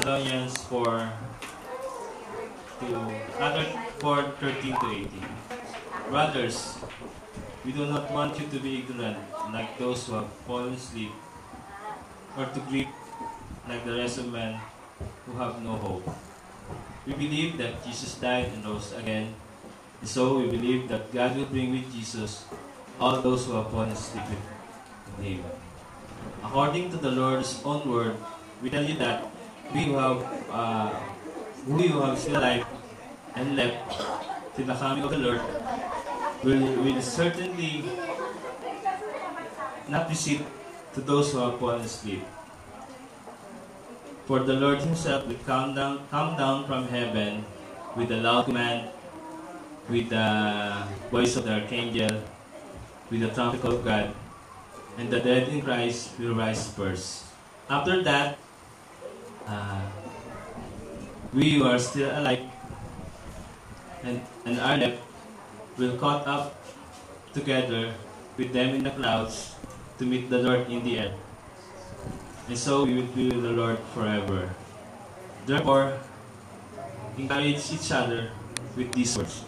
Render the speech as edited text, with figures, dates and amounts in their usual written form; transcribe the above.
Thessalonians 4 to other 4:13 to 18. Brothers, we do not want you to be ignorant like those who have fallen asleep, or to grieve like the rest of men who have no hope. We believe that Jesus died and rose again, and so we believe that God will bring with Jesus all those who have fallen asleep with Him. According to the Lord's own word, we tell you that we who have still alive and left till the coming of the Lord will certainly not receive to those who have fallen asleep. For the Lord Himself will come down from heaven with a loud command, with the voice of the archangel, with the trumpet of God, and the dead in Christ will rise first. After that, we who are still alive and are left will caught up together with them in the clouds to meet the Lord in the air. And so we will be with the Lord forever. Therefore, encourage each other with these words.